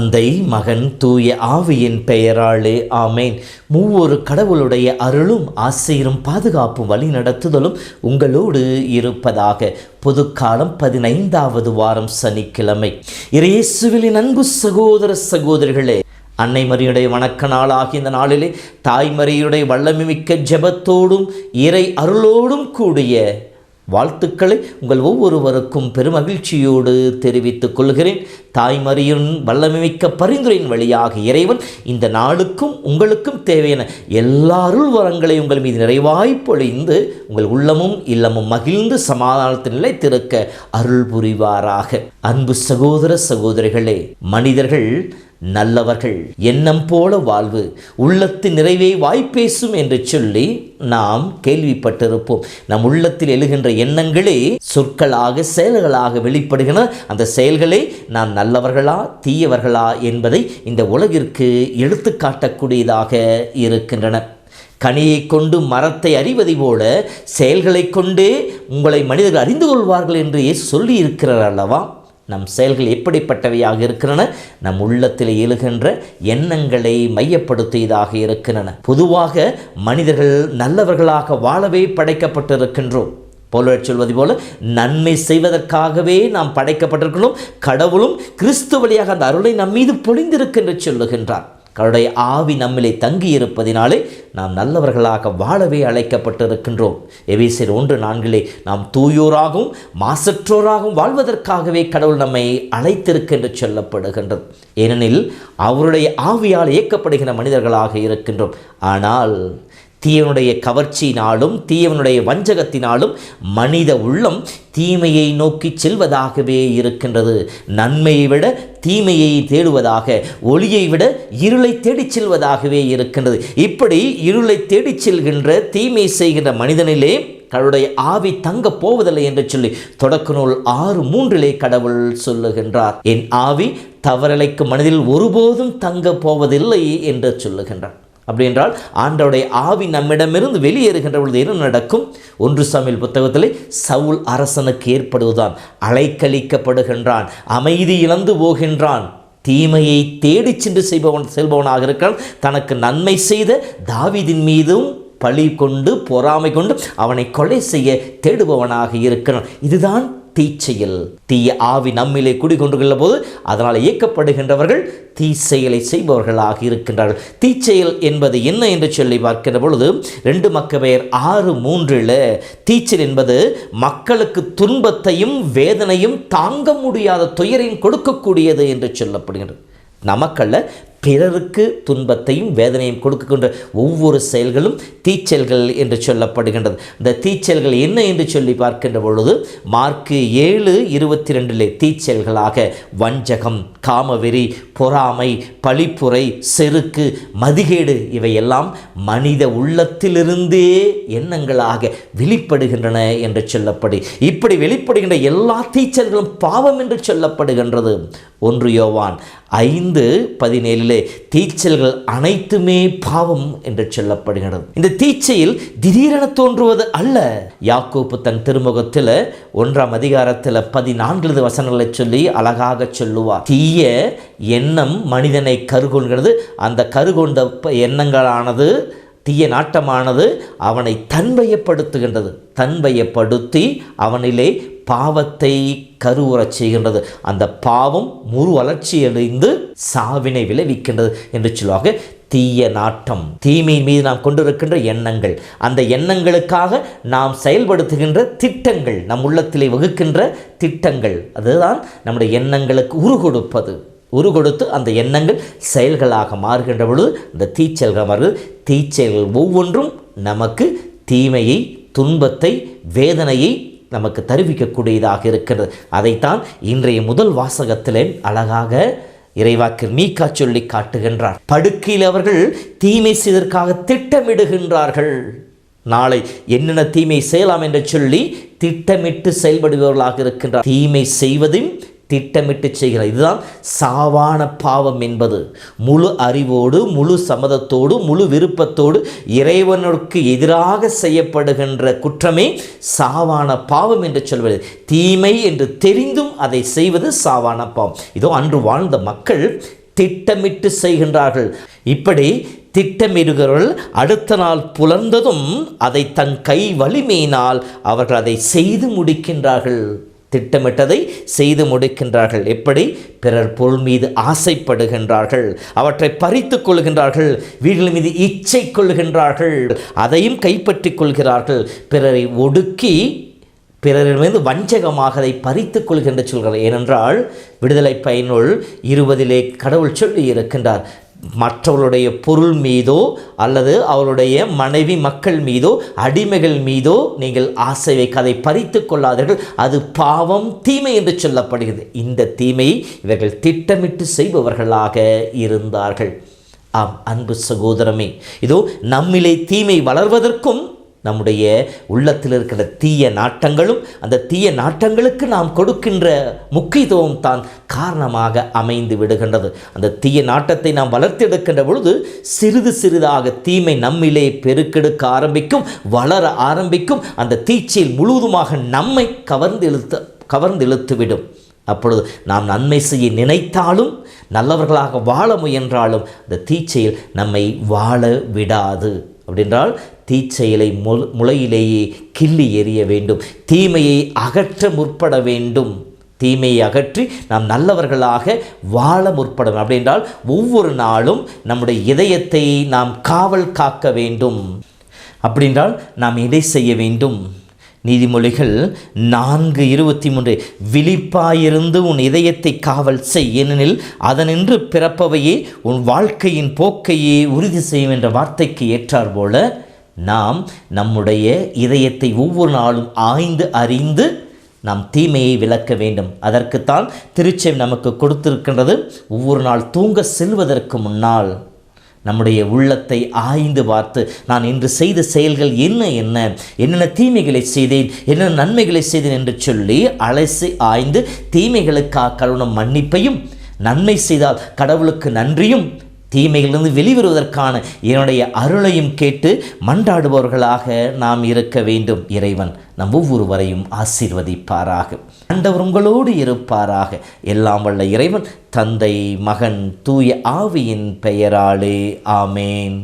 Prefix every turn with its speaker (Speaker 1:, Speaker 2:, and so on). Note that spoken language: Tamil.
Speaker 1: தந்தை, மகன், தூய ஆவியின் பெயராலே ஆமேன். மூவொரு கடவுளுடைய அருளும் ஆசீரும் பாதுகாப்பும் வழி நடத்துதலும் உங்களோடு இருப்பதாக. பொதுக்காலம் 15வது வாரம் சனிக்கிழமை. இயேசுவின் அன்பு சகோதர சகோதரிகளே, அன்னை மரியுடைய வணக்க நாளாகிய இந்த நாளிலே தாய் மரியுடைய வல்லமை மிக்க ஜெபத்தோடும் இறை அருளோடும் கூடிய வாழ்த்துக்களை உங்கள் ஒவ்வொருவருக்கும் பெருமகிழ்ச்சியோடு தெரிவித்துக் கொள்கிறேன். தாய்மரியின் வல்லமைமிக்க பரிந்துரையின் வழியாக இறைவன் இந்த நாளுக்கும் உங்களுக்கும் தேவையான எல்லா அருள் வரங்களை உங்கள் மீது நிறைவாய் பொழிந்து உங்கள் உள்ளமும் இல்லமும் மகிழ்ந்து சமாதானத்தில் நிலைத்திருக்க அருள் புரிவாராக. அன்பு சகோதர சகோதரிகளே, மனிதர்கள் நல்லவர்கள், எண்ணம் போல வாழ்வு, உள்ளத்தின் நிறைவே வாய்ப்பேசும் என்று சொல்லி நாம் கேள்விப்பட்டிருப்போம். நம் உள்ளத்தில் எழுகின்ற எண்ணங்களே சொற்களாக செயல்களாக வெளிப்படுகின்றன. அந்த செயல்களே நாம் நல்லவர்களா தீயவர்களா என்பதை இந்த உலகிற்கு எடுத்து காட்டக்கூடியதாக இருக்கின்றன. கனியை கொண்டு மரத்தை அறிவதை போல செயல்களை கொண்டே உங்களை மனிதர்கள் அறிந்து கொள்வார்கள் என்று சொல்லி இருக்கிறார் அல்லவா? நம் செயல்கள் எப்படிப்பட்டவையாக இருக்கின்றன? நம் உள்ளத்தில் எழுகின்ற எண்ணங்களை மையப்படுத்தியதாக இருக்கின்றன. பொதுவாக மனிதர்கள் நல்லவர்களாக வாழவே படைக்கப்பட்டிருக்கின்றோம். போல சொல்வது போல நன்மை செய்வதற்காகவே நாம் படைக்கப்பட்டிருக்கிறோம். கடவுளும் கிறிஸ்து வழியாக அந்த அருளை நம் மீது பொழிந்திருக்கின்ற சொல்லுகின்றார். கடவுளுடைய ஆவி நம்மிலே தங்கி இருப்பதினாலே நாம் நல்லவர்களாக வாழவே அழைக்கப்பட்டிருக்கின்றோம். எபேசியர் 1:4 நாம் தூயோராகவும் மாசற்றோராகவும் வாழ்வதற்காகவே கடவுள் நம்மை அழைத்திருக்கின்ற சொல்லப்படுகின்றது. ஏனெனில் அவருடைய ஆவியால் இயக்கப்படுகின்ற மனிதர்களாக இருக்கின்றோம். ஆனால் தீயவனுடைய கவர்ச்சியினாலும் தீயவனுடைய வஞ்சகத்தினாலும் மனித உள்ளம் தீமையை நோக்கி செல்வதாகவே இருக்கின்றது. நன்மையை விட தீமையை தேடுவதாக, ஒளியை விட இருளை தேடிச் செல்வதாகவே இருக்கின்றது. இப்படி இருளை தேடிச் செல்கின்ற தீமை செய்கின்ற மனிதனிலே கடவுளுடைய ஆவி தங்க போவதில்லை என்று சொல்லி தொடக்க நூல் 6:3 கடவுள் சொல்லுகின்றார். என் ஆவி தவறலைக்கும் மனதில் ஒருபோதும் தங்க போவதில்லை என்று சொல்லுகின்றார். அப்படி என்றால் ஆண்டவருடைய ஆவி நம்மிடமிருந்து வெளியேறுகின்ற பொழுது என்ன நடக்கும்? 1 சாமுவேல் புத்தகத்தில் சவுல் அரசனுக்கு ஏற்படுவதுதான். அலைக்கழிக்கப்படுகின்றான், அமைதி இழந்து போகின்றான், தீமையை தேடி சென்று செல்பவனாக இருக்கிறான். தனக்கு நன்மை செய்த தாவீதின் மீதும் பழி கொண்டு பொறாமை கொண்டு அவனை கொலை செய்ய தேடுபவனாக இருக்கிறான். இதுதான் தீச்செயல். தீய ஆவி நம்மிலே குடிகொண்டுள்ள போது அதனால் இயக்கப்படுகின்றவர்கள் தீச்செயலை செய்பவர்களாக இருக்கின்றார்கள். தீச்செயல் என்பது என்ன என்று சொல்லி பார்க்கின்ற பொழுது 2 மக்கபேயர் 6:3 தீச்செயல் என்பது மக்களுக்கு துன்பத்தையும் வேதனையும் தாங்க முடியாத துயரையும் கொடுக்கக்கூடியது என்று சொல்லப்படுகின்றது. நமக்கல்ல, பிறருக்கு துன்பத்தையும் வேதனையும் கொடுக்கின்ற ஒவ்வொரு செயல்களும் தீச்செயல்கள் என்று சொல்லப்படுகின்றது. இந்த தீச்செயல்கள் என்ன என்று சொல்லி பார்க்கின்ற பொழுது மார்க்கு 7:22 தீச்செயல்களாக வஞ்சகம், காமவெறி, பொறாமை, பழிப்புரை, செருக்கு, மதிகேடு இவையெல்லாம் மனித உள்ளத்திலிருந்தே எண்ணங்களாக வெளிப்படுகின்றன என்று சொல்லப்படி இப்படி வெளிப்படுகின்ற எல்லா தீச்செயல்களும் பாவம் என்று சொல்லப்படுகின்றது. 1 யோவான் 5:17 தீச்செயல்கள் அனைத்துமே பாவம் என்று சொல்லப்படுகிறது. இந்த தீச்செயல் திடீரென தோன்றுவது அல்ல. யாக்கோபு தன் திருமுகத்தில் 1ஆம் அதிகாரத்தில் 14 வசனங்களை சொல்லி அழகாக சொல்லுவார். தீய எண்ணம் மனிதனை கருகொள்கிறது. அந்த கருகொண்ட எண்ணங்களானது, தீய நாட்டமானது அவனை தன்வயப்படுத்துகின்றது. தன்வயப்படுத்தி அவனிலே பாவத்தை கருவுறச் செய்கின்றது. அந்த பாவம் முழு வளர்ச்சியடைந்து சாவினை விளைவிக்கின்றது என்று சொல்லுவாங்க. தீய நாட்டம், தீமையின் மீது நாம் கொண்டிருக்கின்ற எண்ணங்கள், அந்த எண்ணங்களுக்காக நாம் செயல்படுத்துகின்ற திட்டங்கள், நம் உள்ளத்திலே வகுக்கின்ற திட்டங்கள், அதுதான் நம்முடைய எண்ணங்களுக்கு உருகொடுத்து அந்த எண்ணங்கள் செயல்களாக மாறுகின்ற பொழுது அந்த தீச்செயல்கள் மாறுது. தீச்செயல்கள் ஒவ்வொன்றும் நமக்கு தீமையை, துன்பத்தை, வேதனையை நமக்கு தருவிக்கக்கூடியதாக இருக்கிறது. அதைத்தான் இன்றைய முதல் வாசகத்திலே அழகாக இறைவாக்கில் மீகா சொல்லி காட்டுகின்றார். படுக்கையில் அவர்கள் தீமை செய்வதற்காக திட்டமிடுகின்றார்கள். நாளை என்னென்ன தீமை செய்யலாம் என்று சொல்லி திட்டமிட்டு செயல்படுபவர்களாக இருக்கின்றார். தீமை செய்வதும் திட்டமிட்டு செய்கிறார். இதுதான் சாவான பாவம் என்பது. முழு அறிவோடு, முழு சம்மதத்தோடு, முழு விருப்பத்தோடு இறைவனுக்கு எதிராக செய்யப்படுகின்ற குற்றமே சாவான பாவம் என்று சொல்வது. தீமை என்று தெரிந்தும் அதை செய்வது சாவான பாவம். இதோ அன்று வாழ்ந்த மக்கள் திட்டமிட்டு செய்கின்றார்கள். இப்படி திட்டமிடுகிறவர்கள் அடுத்த நாள் புலர்ந்ததும் அதை தன் கை வலிமையினால் அவர்கள் அதை செய்து முடிக்கின்றார்கள். திட்டமிட்டதை செய்து முடிக்கின்றார்கள். எப்படி? பிறர் பொருள் மீது ஆசைப்படுகின்றார்கள், அவற்றை பறித்து கொள்கின்றார்கள், வீடுகள் மீது இச்சை கொள்கின்றார்கள், அதையும் கைப்பற்றி கொள்கிறார்கள், பிறரை ஒடுக்கி பிறரிடமிருந்து வஞ்சகமாக அதை பறித்து கொள்கின்ற சொல்கிறார். ஏனென்றால் விடுதலை பயனுள் 20 கடவுள் சொல்லி இருக்கின்றார், மற்றவர்களுடைய பொருள் மீதோ அல்லது அவருடைய மனைவி மக்கள் மீதோ அடிமைகள் மீதோ நீங்கள் ஆசை வைக்க அதை பறித்து கொள்ளாதீர்கள், அது பாவம் தீமை என்று சொல்லப்படுகிறது. இந்த தீமையை இவர்கள் திட்டமிட்டு செய்பவர்களாக இருந்தார்கள். ஆம் அன்பு சகோதரமே, இதோ நம்மிலே தீமை வளர்வதற்கும் நம்முடைய உள்ளத்தில் இருக்கிற தீய நாட்டங்களும் அந்த தீய நாட்டங்களுக்கு நாம் கொடுக்கின்ற முக்கியத்துவம் தான் காரணமாக அமைந்து விடுகின்றது. அந்த தீய நாட்டத்தை நாம் வளர்த்தெடுக்கின்ற பொழுது சிறிது சிறிதாக தீமை நம்மிலே பெருக்கெடுக்க ஆரம்பிக்கும், வளர ஆரம்பிக்கும். அந்த தீச்சையில் முழுவதுமாக நம்மை கவர்ந்து இழுத்துவிடும். அப்பொழுது நாம் நன்மை செய்ய நினைத்தாலும் நல்லவர்களாக வாழ முயன்றாலும் அந்த தீச்செயல் நம்மை வாழ விடாது. அப்படின்றால் தீச்செயலை முளையிலேயே கிள்ளி எறிய வேண்டும், தீமையை அகற்ற முற்பட வேண்டும். தீமையை அகற்றி நாம் நல்லவர்களாக வாழ முற்பட வேண்டும். அப்படின்றால் ஒவ்வொரு நாளும் நம்முடைய இதயத்தை நாம் காவல் காக்க வேண்டும். அப்படின்றால் நாம் எதை செய்ய வேண்டும்? நீதிமொழிகள் 4:23 விழிப்பாயிருந்து உன் இதயத்தை காவல் செய், ஏனெனில் அதனின்று பிறப்பவையே உன் வாழ்க்கையின் போக்கையே உறுதி செய்யும் என்ற வார்த்தைக்கு ஏற்றார் போல நாம் நம்முடைய இதயத்தை ஒவ்வொரு நாளும் ஆய்ந்து அறிந்து நாம் தீமையை விலக்க வேண்டும். அதற்குத்தான் திருச்செவி நமக்கு கொடுத்திருக்கின்றது. ஒவ்வொரு நாள் தூங்க செல்வதற்கு முன்னால் நம்முடைய உள்ளத்தை ஆய்ந்து பார்த்து நான் இன்று செய்த செயல்கள் என்னென்ன தீமைகளை செய்தேன், என்னென்ன நன்மைகளை செய்தேன் என்று சொல்லி அலசி ஆய்ந்து தீமைகளுக்காக கடவுளும் மன்னிப்பையும், நன்மை செய்தால் கடவுளுக்கு நன்றியும், தீமைகளிலிருந்து வெளிவருவதற்கான என்னுடைய அருளையும் கேட்டு மன்றாடுபவர்களாக நாம் இருக்க வேண்டும். இறைவன் நம் ஒவ்வொருவரையும் ஆசீர்வதிப்பாராக. ஆண்டவர் உங்களோடு இருப்பாராக. எல்லாம் வல்ல இறைவன் தந்தை, மகன், தூய ஆவியின் பெயராலே ஆமேன்.